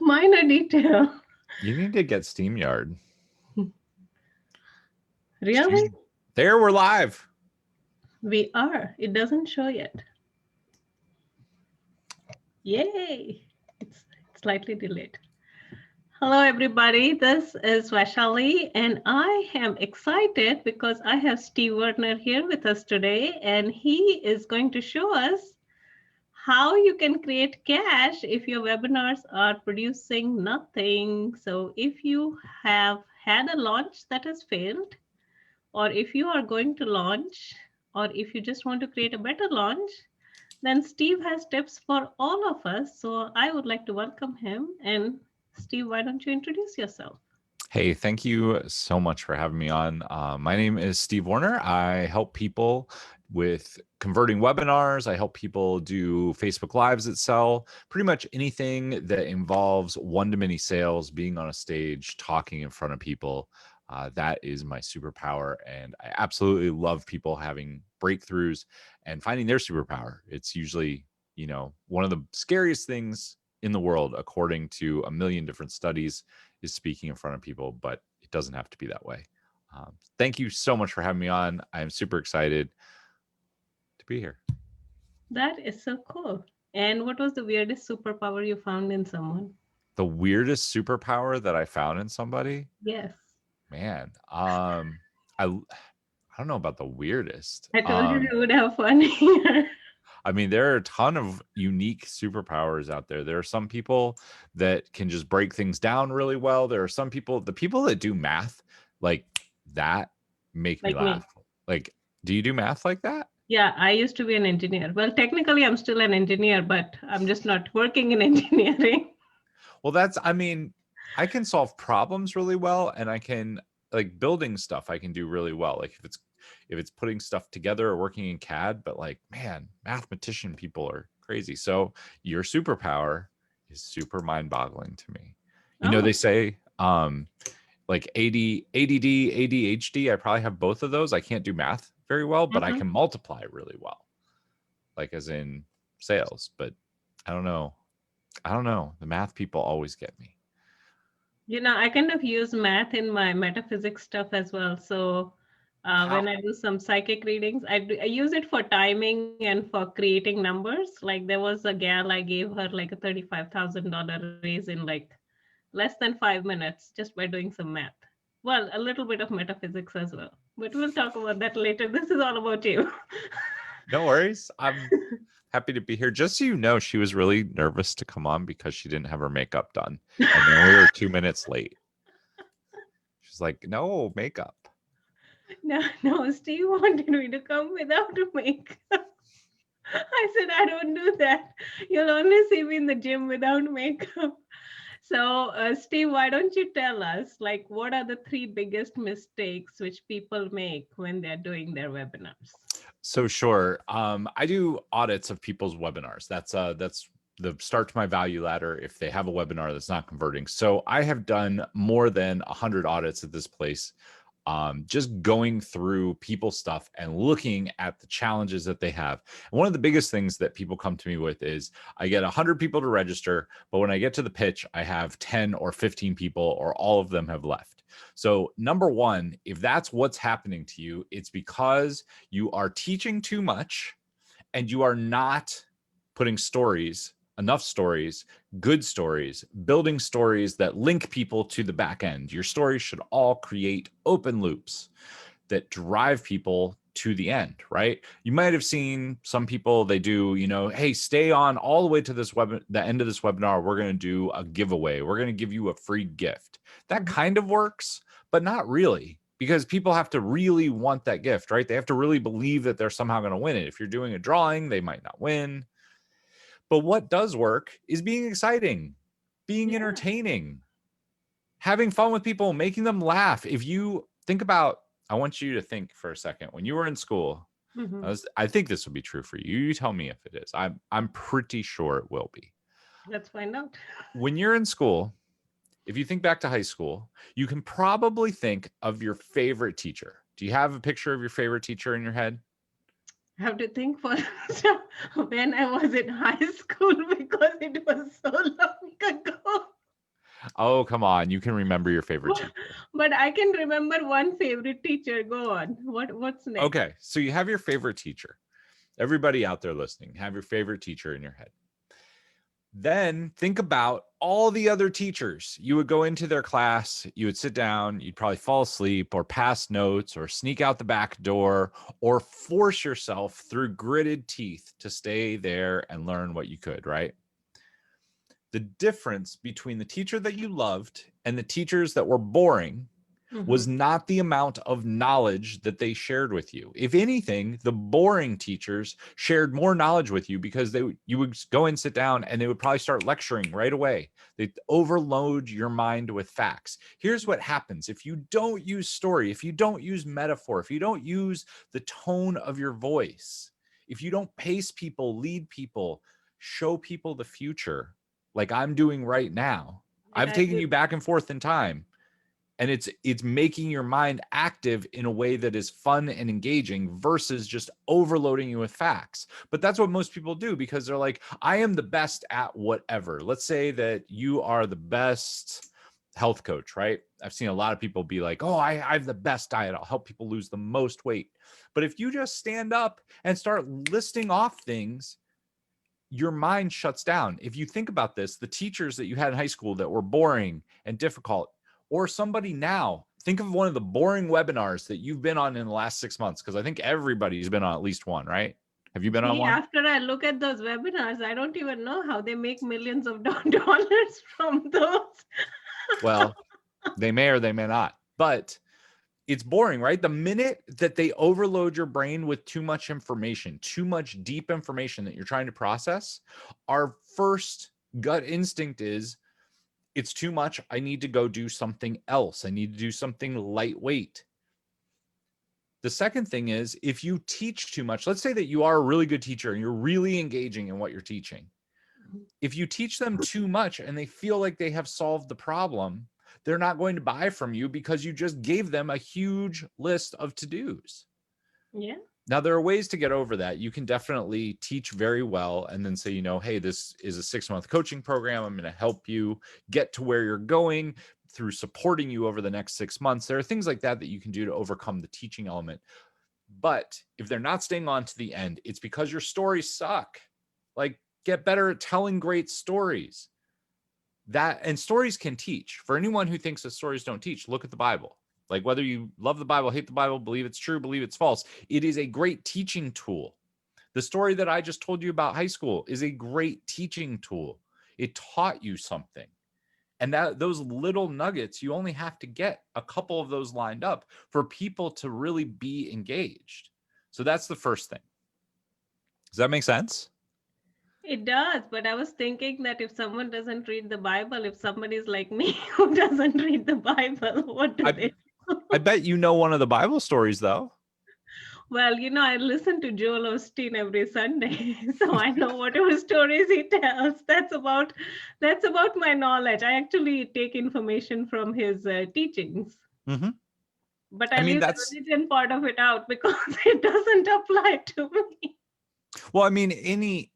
Minor detail. You need to get SteamYard. Really? There, we're live. We are. It doesn't show yet. Yay! It's slightly delayed. Hello, everybody. This is Vaishali, and I am excited because I have Steve Werner here with us today, and he is going to show us how you can create cash if your webinars are producing nothing. So if you have had a launch that has failed, or if you are going to launch, or if you just want to create a better launch, then Steve has tips for all of us. So I would like to welcome him. And Steve, why don't you introduce yourself? Hey, thank you so much for having me on. My name is Steve Werner. I help people with converting webinars. I help people do Facebook Lives that sell, pretty much anything that involves one-to-many sales, being on a stage, talking in front of people. That is my superpower. And I absolutely love people having breakthroughs and finding their superpower. It's usually, one of the scariest things in the world, according to a million different studies, is speaking in front of people, but it doesn't have to be that way. Thank you so much for having me on. I'm super excited to be here. That is so cool. And what was the weirdest superpower you found in someone? The weirdest superpower that I found in somebody? Yes. Man, I don't know about the weirdest. I told you we would have fun here. I mean, there are a ton of unique superpowers out there. There are some people that can just break things down really well. There are some people, the people that do math like that make me Like me. laugh. Like, do you do math like that? Yeah, I used to be an engineer. Well, technically, I'm still an engineer, but I'm just not working in engineering. Well, I can solve problems really well, and I can, like, building stuff I can do really well. Like if it's putting stuff together or working in CAD, but like, man, mathematician people are crazy. So your superpower is super mind-boggling to me. Oh, They say like ADD, ADHD, I probably have both of those. I can't do math very well, but I can multiply really well. Like as in sales, but I don't know. The math people always get me. I kind of use math in my metaphysics stuff as well. So when I do some psychic readings, I use it for timing and for creating numbers. Like there was a gal, I gave her like a $35,000 raise in like less than 5 minutes just by doing some math. Well, a little bit of metaphysics as well, but we'll talk about that later. This is all about you. No worries. I'm happy to be here. Just so you know, she was really nervous to come on because she didn't have her makeup done. And then we were 2 minutes late. She's like, no makeup. No, Steve wanted me to come without a makeup. I said, I don't do that. You'll only see me in the gym without makeup. So, Steve, why don't you tell us, like, what are the three biggest mistakes which people make when they're doing their webinars? So sure. I do audits of people's webinars. That's the start to my value ladder if they have a webinar that's not converting. So I have done more than 100 audits at this place, just going through people's stuff and looking at the challenges that they have. And one of the biggest things that people come to me with is I get 100 people to register, but when I get to the pitch, I have 10 or 15 people or all of them have left. So number one, if that's what's happening to you, it's because you are teaching too much and you are not putting enough stories, good stories, building stories that link people to the back end. Your stories should all create open loops that drive people to the end, right? You might have seen some people, they do, hey, stay on all the way to the end of this webinar. We're going to do a giveaway. We're going to give you a free gift. That kind of works, but not really, because people have to really want that gift, right? They have to really believe that they're somehow going to win it. If you're doing a drawing, they might not win. But what does work is being exciting, being entertaining, having fun with people, making them laugh. If you think about, I want you to think for a second, when you were in school, I think this will be true for you. You tell me if it is. I'm pretty sure it will be. Let's find out. When you're in school, if you think back to high school, you can probably think of your favorite teacher. Do you have a picture of your favorite teacher in your head? I have to think for when I was in high school because it was so long ago. Oh, come on. You can remember your favorite teacher. But I can remember one favorite teacher. Go on. What's next? Okay. So you have your favorite teacher. Everybody out there listening, have your favorite teacher in your head. Then think about all the other teachers. You would go into their class, you would sit down, you'd probably fall asleep or pass notes or sneak out the back door or force yourself through gritted teeth to stay there and learn what you could, right? The difference between the teacher that you loved and the teachers that were boring was not the amount of knowledge that they shared with you. If anything, the boring teachers shared more knowledge with you because you would go and sit down and they would probably start lecturing right away. They'd overload your mind with facts. Here's what happens. If you don't use story, if you don't use metaphor, if you don't use the tone of your voice, if you don't pace people, lead people, show people the future, like I'm doing right now, I've taken you back and forth in time. And it's making your mind active in a way that is fun and engaging versus just overloading you with facts. But that's what most people do because they're like, I am the best at whatever. Let's say that you are the best health coach, right? I've seen a lot of people be like, oh, I have the best diet. I'll help people lose the most weight. But if you just stand up and start listing off things, your mind shuts down. If you think about this, the teachers that you had in high school that were boring and difficult, or somebody now, think of one of the boring webinars that you've been on in the last 6 months, because I think everybody's been on at least one, right? Have you been on one? After I look at those webinars, I don't even know how they make millions of dollars from those. Well, they may or they may not, but it's boring, right? The minute that they overload your brain with too much information, too much deep information that you're trying to process, our first gut instinct is, it's too much. I need to go do something else. I need to do something lightweight. The second thing is, if you teach too much, let's say that you are a really good teacher and you're really engaging in what you're teaching. If you teach them too much and they feel like they have solved the problem, they're not going to buy from you because you just gave them a huge list of to-dos. Yeah. Now, there are ways to get over that. You can definitely teach very well and then say, hey, this is a 6-month coaching program. I'm going to help you get to where you're going through supporting you over the next 6 months. There are things like that that you can do to overcome the teaching element. But if they're not staying on to the end, it's because your stories suck. Like, get better at telling great stories. And stories can teach. For anyone who thinks that stories don't teach, look at the Bible. Like, whether you love the Bible, hate the Bible, believe it's true, believe it's false, it is a great teaching tool. The story that I just told you about high school is a great teaching tool. It taught you something. And those little nuggets, you only have to get a couple of those lined up for people to really be engaged. So that's the first thing. Does that make sense? It does, but I was thinking that if someone doesn't read the Bible, if somebody's like me who doesn't read the Bible, what do they do? I bet you know one of the Bible stories, though. Well, I listen to Joel Osteen every Sunday, so I know whatever stories he tells. That's about my knowledge. I actually take information from his teachings. Mm-hmm. But I leave the religion part of it out because it doesn't apply to me. Well, I mean,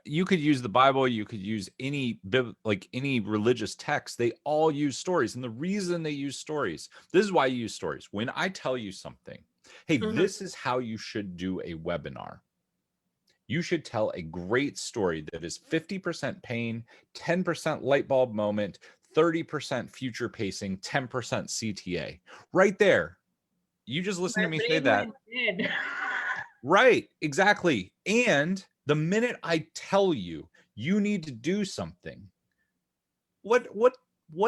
you could use the Bible, you could use any religious text. They all use stories. And the reason they use stories, this is why you use stories. When I tell you something, hey, this is how you should do a webinar. You should tell a great story that is 50% pain, 10% light bulb moment, 30% future pacing, 10% CTA. Right there. You just listen to me say that. Right, exactly. And the minute I tell you you need to do something, what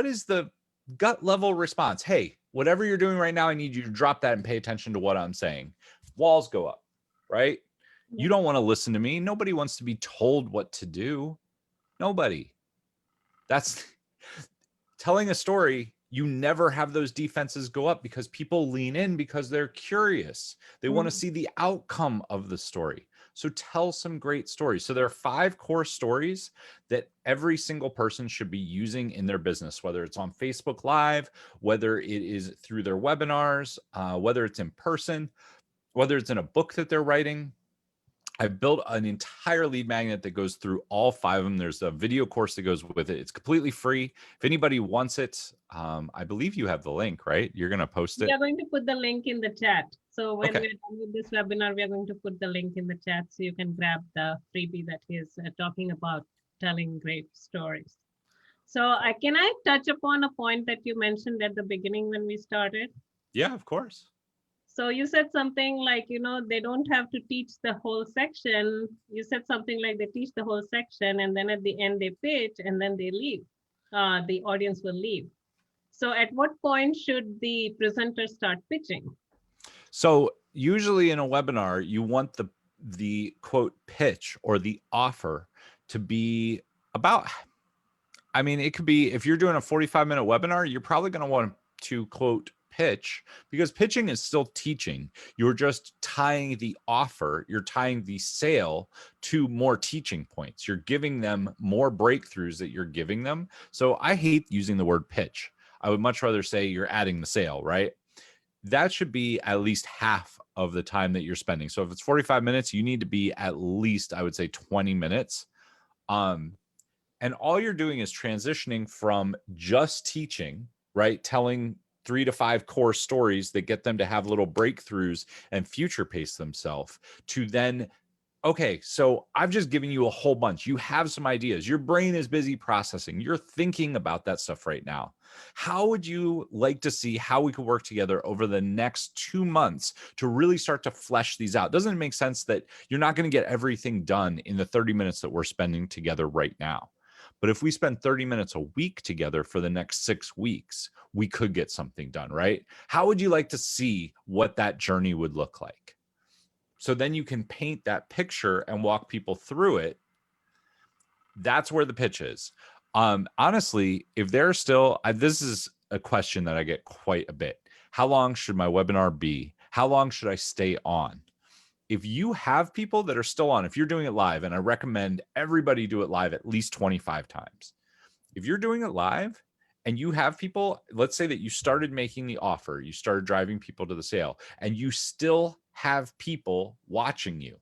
is the gut level response? Hey, whatever you're doing right now, I need you to drop that and pay attention to what I'm saying. Walls go up, right? You don't want to listen to me. Nobody wants to be told what to do. Nobody. That's telling a story. You never have those defenses go up because people lean in because they're curious. They want to see the outcome of the story. So tell some great stories. So there are 5 core stories that every single person should be using in their business, whether it's on Facebook Live, whether it is through their webinars, whether it's in person, whether it's in a book that they're writing. I've built an entire lead magnet that goes through all 5 of them. There's a video course that goes with it. It's completely free. If anybody wants it, I believe you have the link, right? You're going to post it. We are going to put the link in the chat. So when Okay. we're done with this webinar, we are going to put the link in the chat so you can grab the freebie that he is talking about, telling great stories. So can I touch upon a point that you mentioned at the beginning when we started? Yeah, of course. So you said something like, they don't have to teach the whole section. You said something like they teach the whole section and then at the end they pitch and then they leave. The audience will leave. So at what point should the presenter start pitching? So usually in a webinar, you want the quote pitch or the offer to be about, I mean, it could be, if you're doing a 45-minute webinar, you're probably going to want to quote pitch, because pitching is still teaching. You're just tying the offer, you're tying the sale to more teaching points. You're giving them more breakthroughs that you're giving them. So I hate using the word pitch. I would much rather say you're adding the sale, right? That should be at least half of the time that you're spending. So if it's 45 minutes, you need to be at least, I would say, 20 minutes. And all you're doing is transitioning from just teaching, right? Telling 3 to 5 core stories that get them to have little breakthroughs and future pace themselves, to then, okay, so I've just given you a whole bunch. You have some ideas. Your brain is busy processing. You're thinking about that stuff right now. How would you like to see how we could work together over the next 2 months to really start to flesh these out? Doesn't it make sense that you're not going to get everything done in the 30 minutes that we're spending together right now? But if we spend 30 minutes a week together for the next 6 weeks, we could get something done, right? How would you like to see what that journey would look like? So then you can paint that picture and walk people through it. That's where the pitch is. Honestly, if they're still, this is a question that I get quite a bit. How long should my webinar be? How long should I stay on? If you have people that are still on, if you're doing it live, and I recommend everybody do it live at least 25 times. If you're doing it live and you have people, let's say that you started making the offer, you started driving people to the sale, and you still have people watching you,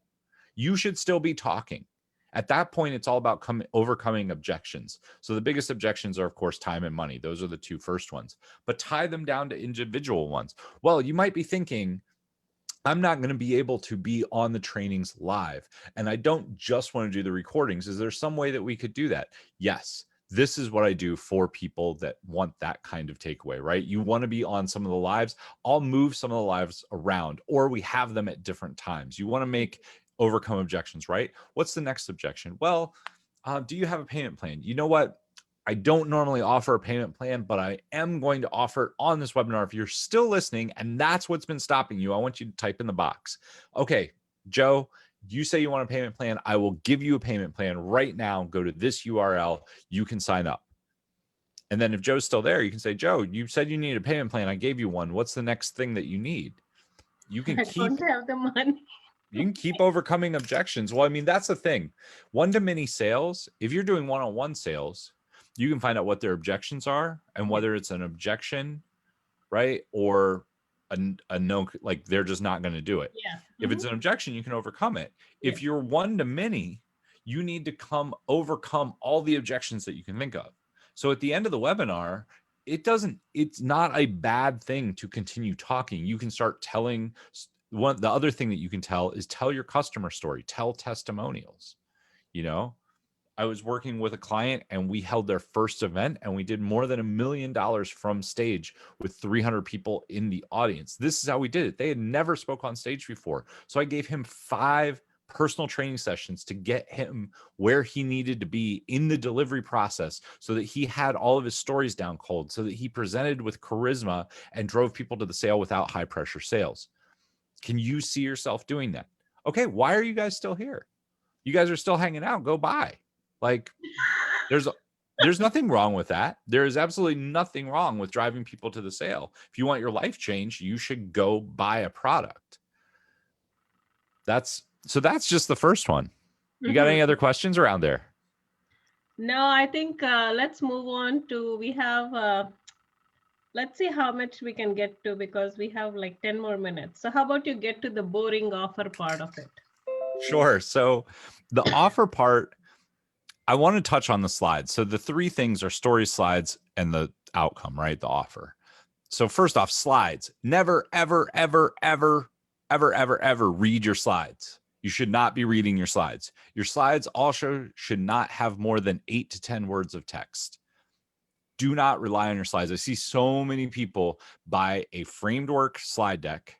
you should still be talking. At that point, it's all about overcoming objections. So the biggest objections are, of course, time and money. Those are the 2 first ones, but tie them down to individual ones. Well, you might be thinking, I'm not going to be able to be on the trainings live, and I don't just want to do the recordings. Is there some way that we could do that? Yes. This is what I do for people that want that kind of takeaway, right? You want to be on some of the lives. I'll move some of the lives around, or we have them at different times. You want to overcome objections, right? What's the next objection? Well, do you have a payment plan? You know what? I don't normally offer a payment plan, but I am going to offer it on this webinar. If you're still listening and that's what's been stopping you, I want you to type in the box. Okay, Joe, you say you want a payment plan. I will give you a payment plan right now. Go to this URL. You can sign up. And then if Joe's still there, you can say, Joe, you said you needed a payment plan. I gave you one. What's the next thing that you need? You can don't have the money. You can keep overcoming objections. Well, I mean, that's the thing. One-to-many sales, if you're doing one-on-one sales, you can find out what their objections are and whether it's an objection, right? Or a no, like they're just not going to do it. Yeah. If it's an objection, you can overcome it. If you're one-to-many, you need to overcome all the objections that you can think of. So at the end of the webinar, it's not a bad thing to continue talking. You can start telling. The other thing that you can tell is tell your customer story, tell testimonials. I was working with a client and we held their first event and we did more than $1 million from stage with 300 people in the audience. This is how we did it. They had never spoke on stage before. So I gave him 5 personal training sessions to get him where he needed to be in the delivery process so that he had all of his stories down cold, so that he presented with charisma and drove people to the sale without high pressure sales. Can you see yourself doing that? Okay, why are you guys still here? You guys are still hanging out. Go buy. Like, there's nothing wrong with that. There is absolutely nothing wrong with driving people to the sale. If you want your life changed, you should go buy a product. That's just the first one. You got any other questions around there? No, I think let's move on to, we have, let's see how much we can get to, because we have like 10 more minutes. So how about you get to the boring offer part of it? Sure. So the offer part, I want to touch on the slides. So the three things are story, slides, and the outcome, right? The offer. So first off, slides. Never, ever, ever, ever, ever, ever, ever read your slides. You should not be reading your slides. Your slides also should not have more than 8 to 10 words of text. Do not rely on your slides. I see so many people buy a framed work slide deck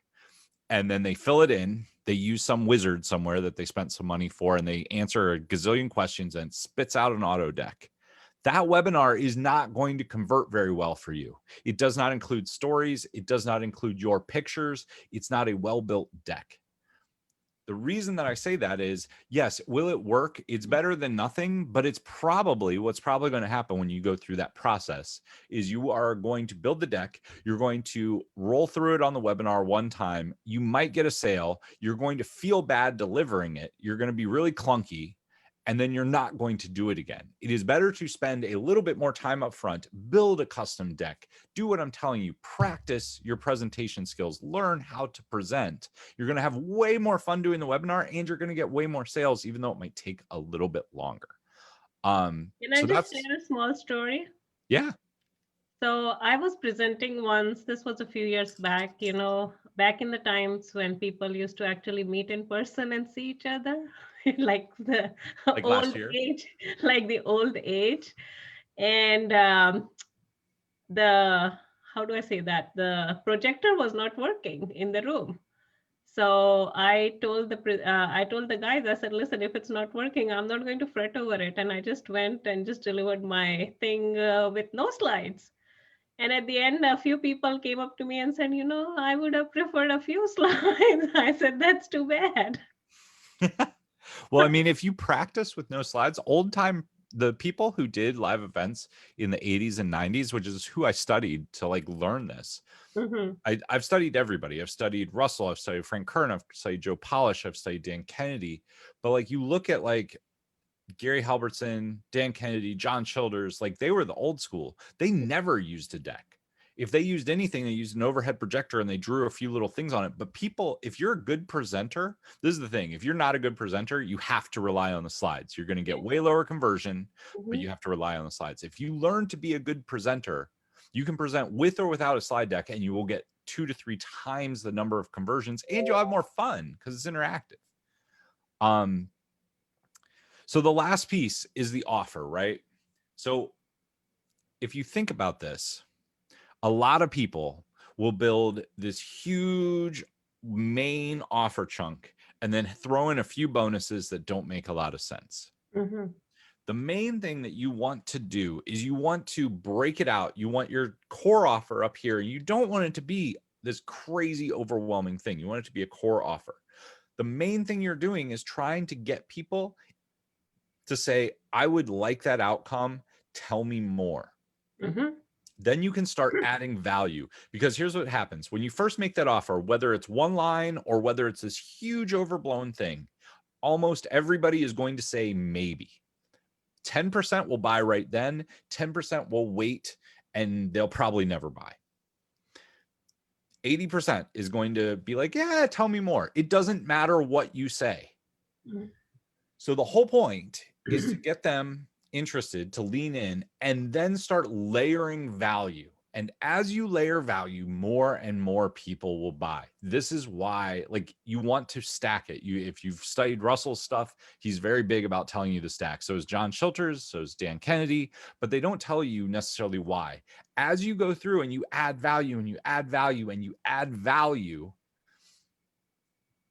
and then they fill it in. They use some wizard somewhere that they spent some money for, and they answer a gazillion questions and spits out an auto deck. That webinar is not going to convert very well for you. It does not include stories. It does not include your pictures. It's not a well-built deck. The reason that I say that is, yes, will it work? It's better than nothing, but it's probably what's probably going to happen when you go through that process is you are going to build the deck. You're going to roll through it on the webinar one time. You might get a sale. You're going to feel bad delivering it. You're going to be really clunky. And then you're not going to do it again. It is better to spend a little bit more time up front, build a custom deck, do what I'm telling you, practice your presentation skills, learn how to present. You're going to have way more fun doing the webinar, and you're going to get way more sales, even though it might take a little bit longer. Can I So just that's, share a small story? yeah. So I was presenting once, this was a few years back, back in the times when people used to actually meet in person and see each other, like the Like last old year. age, like the old age. And how do I say that? The projector was not working in the room. So I told the guys, I said, listen, if it's not working, I'm not going to fret over it. And I just went and just delivered my thing with no slides. And at the end, a few people came up to me and said, I would have preferred a few slides. I said, that's too bad. Well, I mean, if you practice with no slides, the people who did live events in the 80s and 90s, which is who I studied to like learn this. Mm-hmm. I've studied everybody. I've studied Russell. I've studied Frank Kern. I've studied Joe Polish. I've studied Dan Kennedy. But like you look at like Gary Halbertson, Dan Kennedy, John Childers, like they were the old school. They never used a deck. If they used anything, they used an overhead projector and they drew a few little things on it. But people, if you're a good presenter, this is the thing. If you're not a good presenter, you have to rely on the slides. You're going to get way lower conversion, but Mm-hmm. you have to rely on the slides. If you learn to be a good presenter, you can present with or without a slide deck and you will get 2 to 3 times the number of conversions and you'll have more fun because it's interactive. So the last piece is the offer, right? So if you think about this, a lot of people will build this huge main offer chunk and then throw in a few bonuses that don't make a lot of sense. Mm-hmm. The main thing that you want to do is you want to break it out. You want your core offer up here. You don't want it to be this crazy overwhelming thing. You want it to be a core offer. The main thing you're doing is trying to get people to say, I would like that outcome. Tell me more. Mm-hmm. Then you can start adding value, because here's what happens. When you first make that offer, whether it's one line or whether it's this huge overblown thing, almost everybody is going to say maybe. 10% will buy right then, 10% will wait, and they'll probably never buy. 80% is going to be like, yeah, tell me more. It doesn't matter what you say. Mm-hmm. So the whole point is to get them interested, to lean in, and then start layering value. And as you layer value, more and more people will buy. This is why, like, you want to stack it. If you've studied Russell's stuff, he's very big about telling you to stack. So is John Chilters, so is Dan Kennedy, but they don't tell you necessarily why. As you go through and you add value and you add value and you add value,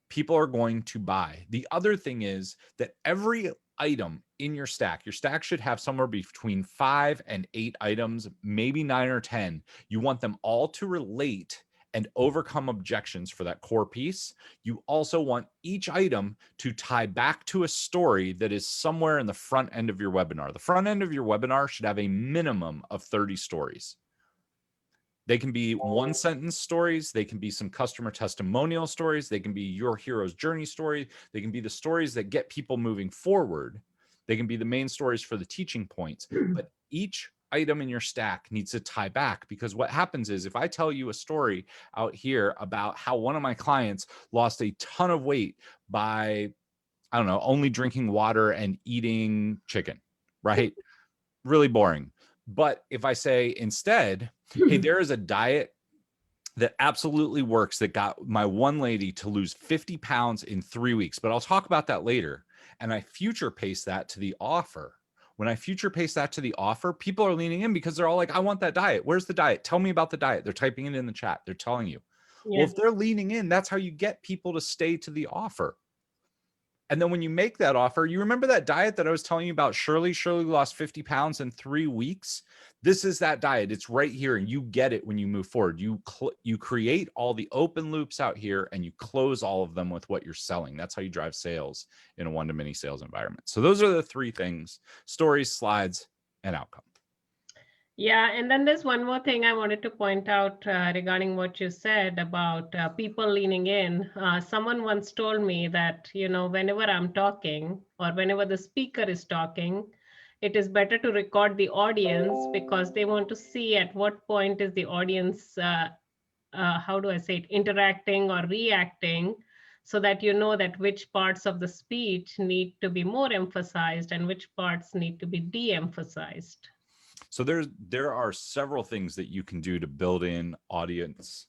people are going to buy. The other thing is that every item in your stack should have somewhere between 5 and 8 items, maybe 9 or 10. You want them all to relate and overcome objections for that core piece. You also want each item to tie back to a story that is somewhere in the front end of your webinar. The front end of your webinar should have a minimum of 30 stories. They can be one sentence stories. They can be some customer testimonial stories. They can be your hero's journey story. They can be the stories that get people moving forward. They can be the main stories for the teaching points. But each item in your stack needs to tie back, because what happens is if I tell you a story out here about how one of my clients lost a ton of weight by I don't know, only drinking water and eating chicken, right? Really boring. But if I say instead, hey, there is a diet that absolutely works that got my one lady to lose 50 pounds in 3 weeks, but I'll talk about that later. And I future paste that to the offer. When I future paste that to the offer, people are leaning in because they're all like, I want that diet. Where's the diet? Tell me about the diet. They're typing it in the chat. They're telling you. Well, Yeah. if they're leaning in, that's how you get people to stay to the offer. And then when you make that offer, you remember that diet that I was telling you about, Shirley? Shirley lost 50 pounds in 3 weeks. This is that diet. It's right here, and you get it when you move forward. You create all the open loops out here, and you close all of them with what you're selling. That's how you drive sales in a one-to-many sales environment. So those are the three things: stories, slides, and outcome. Yeah, and then there's one more thing I wanted to point out regarding what you said about people leaning in. Someone once told me that, whenever I'm talking or whenever the speaker is talking, it is better to record the audience because they want to see at what point is the audience, how do I say it, interacting or reacting, so that you know that which parts of the speech need to be more emphasized and which parts need to be de-emphasized. So there are several things that you can do to build in audience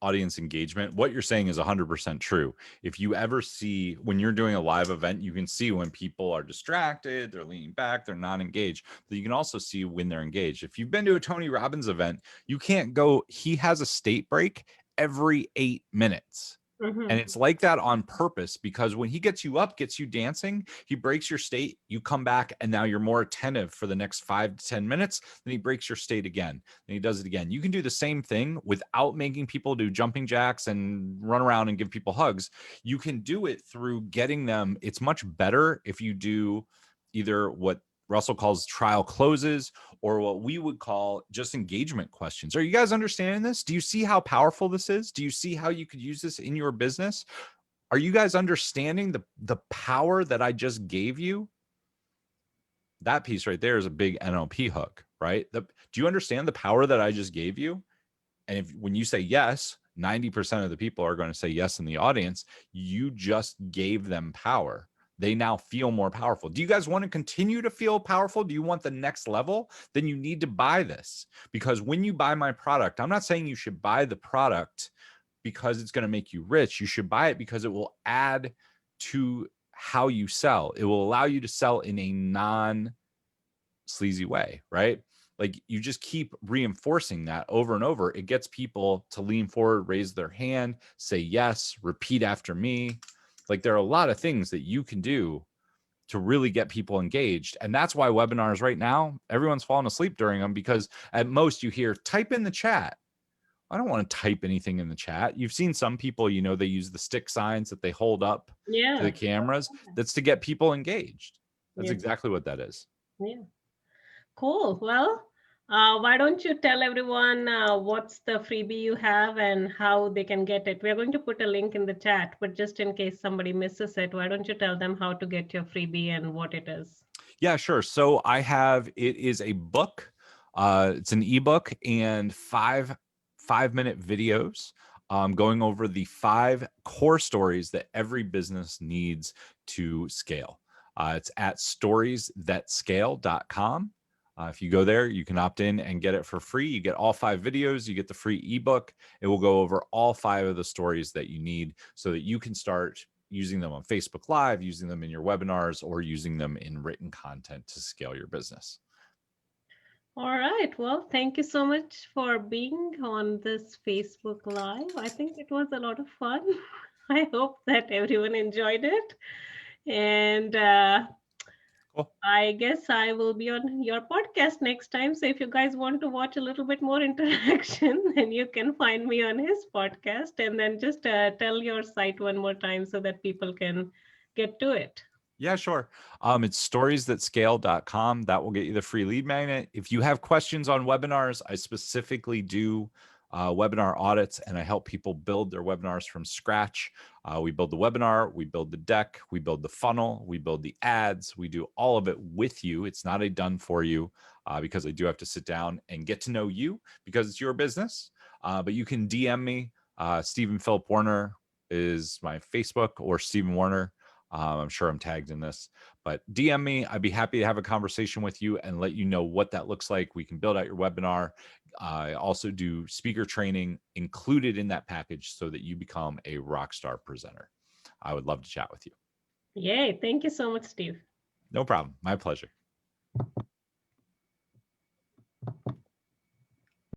engagement. What you're saying is 100% true. If you ever see, when you're doing a live event, you can see when people are distracted, they're leaning back, they're not engaged, but you can also see when they're engaged. If you've been to a Tony Robbins event, you can't go, he has a state break every 8 minutes. And Mhm. it's like that on purpose, because when he gets you up, gets you dancing, he breaks your state, you come back, and now you're more attentive for the next 5 to 10 minutes. Then he breaks your state again. Then he does it again. You can do the same thing without making people do jumping jacks and run around and give people hugs. You can do it through getting them. It's much better if you do either what Russell calls trial closes, or what we would call just engagement questions. Are you guys understanding this? Do you see how powerful this is? Do you see how you could use this in your business? Are you guys understanding the power that I just gave you? That piece right there is a big NLP hook, right? Do you understand the power that I just gave you? And when you say yes, 90% of the people are going to say yes in the audience. You just gave them power. They now feel more powerful. Do you guys want to continue to feel powerful? Do you want the next level? Then you need to buy this, because when you buy my product, I'm not saying you should buy the product because it's going to make you rich. You should buy it because it will add to how you sell. It will allow you to sell in a non-sleazy way, right? Like, you just keep reinforcing that over and over. It gets people to lean forward, raise their hand, say yes, repeat after me. Like, there are a lot of things that you can do to really get people engaged. And that's why webinars right now, everyone's falling asleep during them, because at most you hear type in the chat. I don't want to type anything in the chat. You've seen some people, they use the stick signs that they hold up to the Yeah. cameras. That's to get people engaged. That's Yeah. exactly what that is. Yeah. Cool. Well, why don't you tell everyone what's the freebie you have and how they can get it? We're going to put a link in the chat, but just in case somebody misses it, why don't you tell them how to get your freebie and what it is? Yeah, sure. So it is a book. It's an ebook and five-minute videos going over the 5 core stories that every business needs to scale. It's at storiesthatscale.com. If you go there, you can opt in and get it for free. You get all 5 videos, you get the free ebook. It will go over all 5 of the stories that you need so that you can start using them on Facebook Live, using them in your webinars, or using them in written content to scale your business. All right. Well, thank you so much for being on this Facebook Live. I think it was a lot of fun. I hope that everyone enjoyed it. And Cool. I guess I will be on your podcast next time. So if you guys want to watch a little bit more interaction, then you can find me on his podcast. And then just tell your site one more time so that people can get to it. Yeah, sure. It's storiesthatscale.com. That will get you the free lead magnet. If you have questions on webinars, I specifically do webinar audits, and I help people build their webinars from scratch. We build the webinar, we build the deck, we build the funnel, we build the ads. We do all of it with you. It's not a done for you because I do have to sit down and get to know you because it's your business. But you can DM me. Stephen Philip Werner is my Facebook, or Stephen Werner I'm sure I'm tagged in this, but DM me. I'd be happy to have a conversation with you and let you know what that looks like. We can build out your webinar. I also do speaker training included in that package so that you become a rock star presenter. I would love to chat with you. Yay. Thank you so much, Steve. No problem. My pleasure.